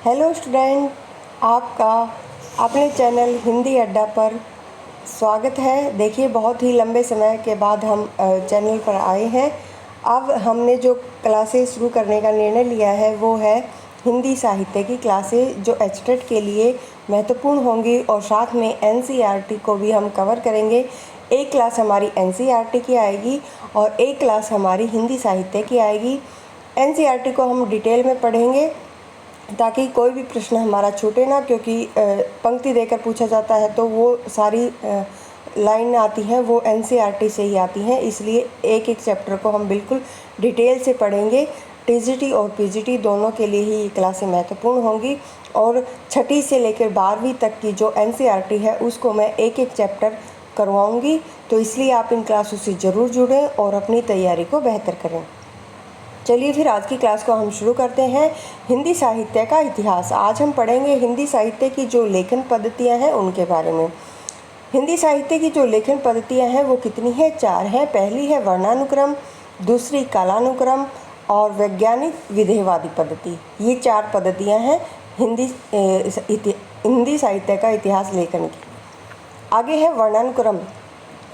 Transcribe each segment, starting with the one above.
Hello student, आपका अपने channel Hindi अड्डा पर स्वागत है। देखिए, बहुत ही लंबे समय के बाद हम चैनल पर आए हैं। अब हमने जो क्लासेस शुरू करने का निर्णय लिया है वो है हिंदी साहित्य की क्लासेस, जो एचटेट के लिए महत्वपूर्ण होंगी और साथ में एनसीईआरटी को भी हम कवर करेंगे। एक क्लास हमारी एनसीईआरटी की आएगी और एक क्लास हमारी हिंदी साहित्य की आएगी। एनसीईआरटी को हम डिटेल में पढ़ेंगे ताकि कोई भी प्रश्न हमारा छूटे ना, क्योंकि पंक्ति देकर पूछा जाता है तो वो सारी लाइन आती हैं वो एनसीईआरटी से ही आती हैं। इसलिए एक एक चैप्टर को हम बिल्कुल डिटेल से पढ़ेंगे। टीजीटी और पीजीटी दोनों के लिए ही ये क्लासें महत्वपूर्ण होंगी और छठी से लेकर 12वीं तक की जो एनसीईआरटी है उसको मैं एक एक चैप्टर करवाऊँगी। तो इसलिए आप इन क्लासों से ज़रूर जुड़ें और अपनी तैयारी को बेहतर करें। चलिए फिर आज की क्लास को हम शुरू करते हैं। हिंदी साहित्य का इतिहास। आज हम पढ़ेंगे हिंदी साहित्य की जो लेखन पद्धतियां हैं उनके बारे में। हिंदी साहित्य की जो लेखन पद्धतियां हैं वो कितनी है? 4 हैं। पहली है वर्णानुक्रम, दूसरी कालानुक्रम और वैज्ञानिक विधेयवादी पद्धति। ये 4 पद्धतियाँ हैं हिंदी साहित्य का इतिहास लेखन की। आगे है वर्णानुक्रम,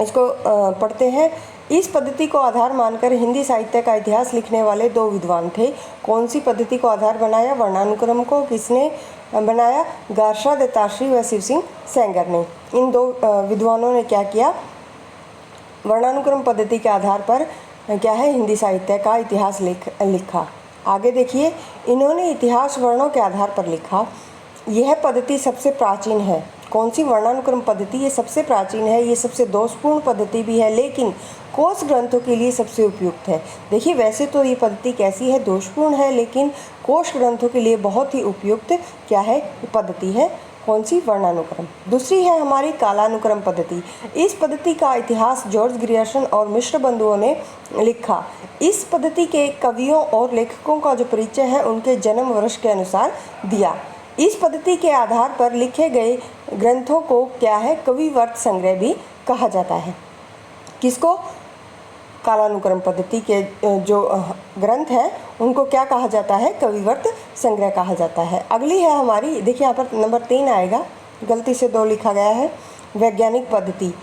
इसको पढ़ते हैं। इस पद्धति को आधार मानकर हिंदी साहित्य का इतिहास लिखने वाले 2 विद्वान थे। कौन सी पद्धति को आधार बनाया? वर्णानुक्रम को किसने बनाया? गार्षा दत्ताश्री व शिव सिंह सेंगर ने। इन 2 विद्वानों ने क्या किया? वर्णानुक्रम पद्धति के आधार पर क्या है, हिंदी साहित्य का इतिहास लिखा। आगे देखिए, इन्होंने इतिहास वर्णों के आधार पर लिखा। यह पद्धति सबसे प्राचीन है। कौन सी? वर्णानुक्रम पद्धति। ये सबसे प्राचीन है, ये सबसे दोषपूर्ण पद्धति भी है, लेकिन कोश ग्रंथों के लिए सबसे उपयुक्त है। देखिए, वैसे तो ये पद्धति कैसी है, दोषपूर्ण है, लेकिन कोश ग्रंथों के लिए बहुत ही उपयुक्त क्या है, पद्धति है। कौन सी? वर्णानुक्रम। दूसरी है हमारी कालानुक्रम पद्धति। इस पद्धति का इतिहास जॉर्ज ग्रियर्सन और मिश्र बंधुओं ने लिखा। इस पद्धति के कवियों और लेखकों का जो परिचय है उनके जन्म वर्ष के अनुसार दिया। इस पद्धति के आधार पर लिखे गए ग्रंथों को क्या है, कविवर्त संग्रह भी कहा जाता है। किसको? कालानुक्रम पद्धति के जो ग्रंथ हैं उनको क्या कहा जाता है? कविवर्त संग्रह कहा जाता है। अगली है हमारी, देखिए यहाँ पर नंबर 3 आएगा, गलती से 2 लिखा गया है। वैज्ञानिक पद्धति।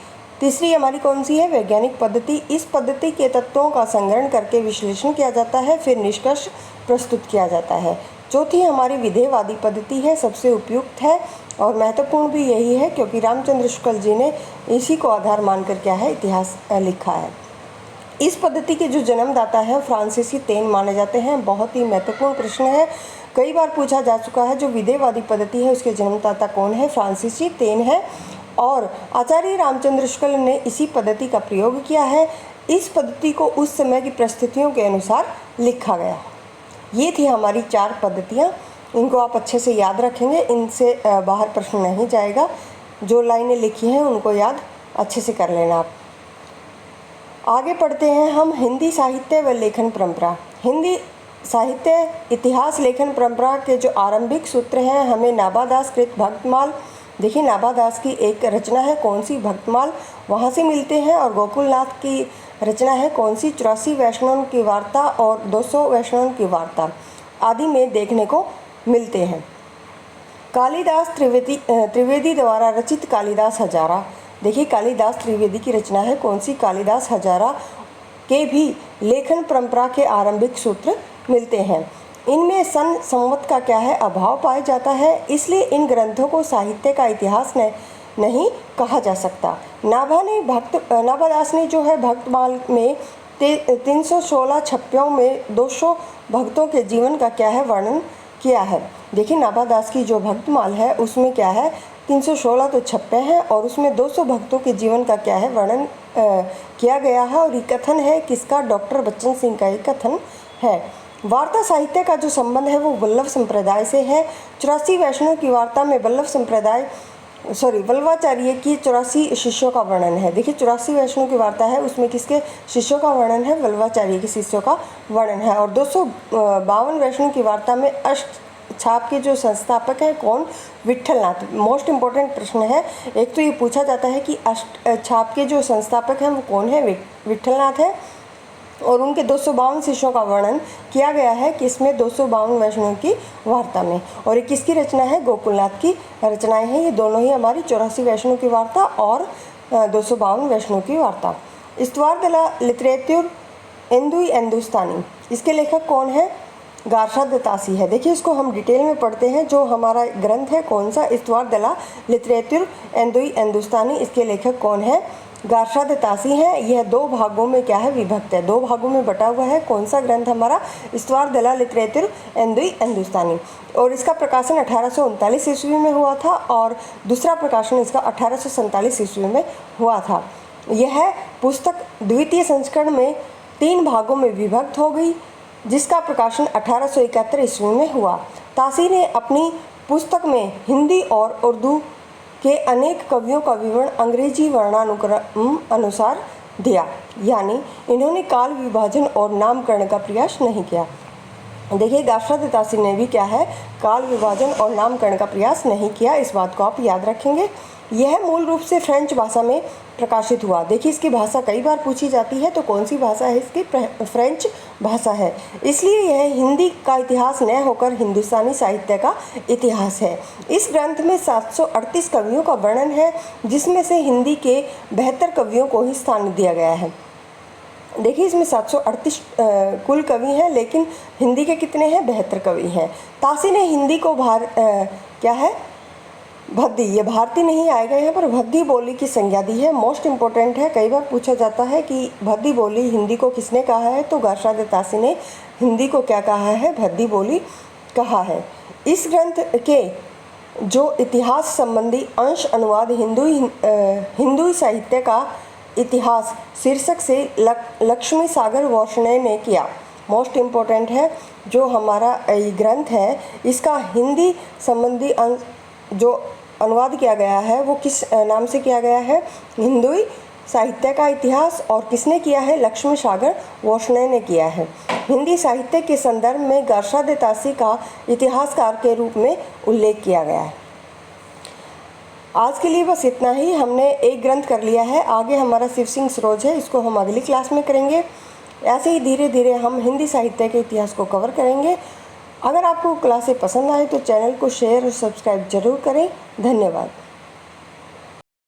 तीसरी हमारी कौन सी है? वैज्ञानिक पद्धति। इस पद्धति के तत्वों का संग्रहण करके विश्लेषण किया जाता है, फिर निष्कर्ष प्रस्तुत किया जाता है। चौथी हमारी विधेयवादी पद्धति है, सबसे उपयुक्त है और महत्वपूर्ण भी यही है क्योंकि रामचंद्र शुक्ल जी ने इसी को आधार मानकर क्या है, इतिहास लिखा है। इस पद्धति के जो जन्मदाता है फ्रांसीसी तेन माने जाते हैं। बहुत ही महत्वपूर्ण प्रश्न है, कई बार पूछा जा चुका है। जो विधेयवादी पद्धति है उसके जन्मदाता कौन है? फ्रांसीसी तेन है और आचार्य रामचंद्र शुक्ल ने इसी पद्धति का प्रयोग किया है। इस पद्धति को उस समय की परिस्थितियों के अनुसार लिखा गया। ये थी हमारी 4 पद्धतियाँ। इनको आप अच्छे से याद रखेंगे, इनसे बाहर प्रश्न नहीं जाएगा। जो लाइनें लिखी हैं उनको याद अच्छे से कर लेना आप। आगे पढ़ते हैं हम हिंदी साहित्य व लेखन परंपरा। हिंदी साहित्य इतिहास लेखन परंपरा के जो आरंभिक सूत्र हैं हमें नाभादास कृत भक्तमाल, देखिए नाभादास की एक रचना है, कौन सी? भक्तमाल, वहाँ से मिलते हैं। और गोकुलनाथ की रचना है कौन सी? 84 वैष्णव की वार्ता और 200 वैष्णव की वार्ता आदि में देखने को मिलते हैं। कालिदास त्रिवेदी द्वारा रचित कालिदास हजारा, देखिए कालिदास त्रिवेदी की रचना है कौन सी? कालिदास हजारा के भी लेखन परंपरा के आरंभिक सूत्र मिलते हैं। इनमें सन संवत का क्या है, अभाव पाया जाता है, इसलिए इन ग्रंथों को साहित्य का इतिहास नहीं कहा जा सकता। नाभादास ने जो है भक्तमाल में 316 छप्पियों में 200 भक्तों के जीवन का क्या है, वर्णन किया है। देखिए नाभादास की जो भक्तमाल है उसमें क्या है, 316 तो छप्पे हैं और उसमें 200 भक्तों के जीवन का क्या है, वर्णन किया गया है। और ये कथन है किसका? डॉक्टर बच्चन सिंह का ये कथन है। वार्ता साहित्य का जो संबंध है वो वल्लभ संप्रदाय से है। 84 वैष्णव की वार्ता में वल्लभाचार्य की 84 शिष्यों का वर्णन है। देखिए 84 वैष्णव की वार्ता है उसमें किसके शिष्यों का वर्णन है? वल्लभाचार्य के शिष्यों का वर्णन है। और 252 वैष्णव की वार्ता में अष्ट छाप के जो संस्थापक हैं कौन? विट्ठलनाथ। मोस्ट इम्पोर्टेंट प्रश्न है, एक तो ये पूछा जाता है कि अष्ट छाप के जो संस्थापक हैं वो कौन है? विट्ठलनाथ है। और उनके 252 शिष्यों का वर्णन किया गया है किसमें? 252 वैष्णव की वार्ता में। और ये किसकी रचना है? गोकुलनाथ की रचनाएं हैं ये दोनों ही हमारी, 84 वैष्णव की वार्ता और 252 वैष्णव की वार्ता। इस्तवार दला लिटरेचर एंदुई हिंदुस्तानी, इसके लेखक कौन है? गारशा दत्तासी है। देखिए इसको हम डिटेल में पढ़ते हैं। जो हमारा ग्रंथ है कौन सा? इस्तवार दला लिटरेचर एंदुई हिंदुस्तानी, इसके लेखक कौन है? गारशा दत्तासी है। यह दो भागों में क्या है? विभक्त है, दो भागों में बटा हुआ है। कौन सा ग्रंथ हमारा? इस्तवार दला लिटरेचर एंदुई हिंदुस्तानी। और इसका प्रकाशन 1839 ईस्वी में हुआ था और दूसरा प्रकाशन इसका 1847 ईस्वी में हुआ था। यह पुस्तक द्वितीय संस्करण में 3 भागों में विभक्त हो गई, जिसका प्रकाशन 1871 ईस्वी में हुआ। तासी ने अपनी पुस्तक में हिंदी और उर्दू के अनेक कवियों का विवरण अंग्रेजी वर्णानुक्रम अनुसार दिया, यानी इन्होंने काल विभाजन और नामकरण का प्रयास नहीं किया। देखिए गारशा दत्तासी ने भी क्या है? काल विभाजन और नामकरण का प्रयास नहीं किया। इस बात को आप याद रखेंगे। यह मूल रूप से फ्रेंच भाषा में प्रकाशित हुआ। देखिए इसकी भाषा कई बार पूछी जाती है, तो कौन सी भाषा है इसकी? फ्रेंच भाषा है। इसलिए यह हिंदी का इतिहास न होकर हिंदुस्तानी साहित्य का इतिहास है। इस ग्रंथ में 738 कवियों का वर्णन है, जिसमें से हिंदी के 72 कवियों को ही स्थान दिया गया है। देखिए इसमें 738 कुल कवि हैं, लेकिन हिंदी के कितने हैं? 72 कवि हैं। तासी ने हिंदी को क्या है? भद्दी, ये भारतीय नहीं आएगा यहाँ पर, भद्दी बोली की संज्ञा दी है। मोस्ट इम्पोर्टेंट है, कई बार पूछा जाता है कि भद्दी बोली हिंदी को किसने कहा है? तो गारशा दत्तासी ने हिंदी को क्या कहा है? भद्दी बोली कहा है। इस ग्रंथ के जो इतिहास संबंधी अंश अनुवाद हिंदू साहित्य का इतिहास शीर्षक से लक्ष्मी सागर वोषणे ने किया। मोस्ट इम्पोर्टेंट है, जो हमारा ग्रंथ है इसका हिंदी संबंधी अंश जो अनुवाद किया गया है वो किस नाम से किया गया है? हिंदू साहित्य का इतिहास। और किसने किया है? लक्ष्मी सागर वोषणे ने किया है। हिंदी साहित्य के संदर्भ में गारशा दत्तासी का इतिहासकार के रूप में उल्लेख किया गया है। आज के लिए बस इतना ही। हमने एक ग्रंथ कर लिया है, आगे हमारा शिव सिंह सरोज है, इसको हम अगली क्लास में करेंगे। ऐसे ही धीरे धीरे हम हिंदी साहित्य के इतिहास को कवर करेंगे। अगर आपको क्लासें पसंद आए तो चैनल को शेयर और सब्सक्राइब जरूर करें। धन्यवाद।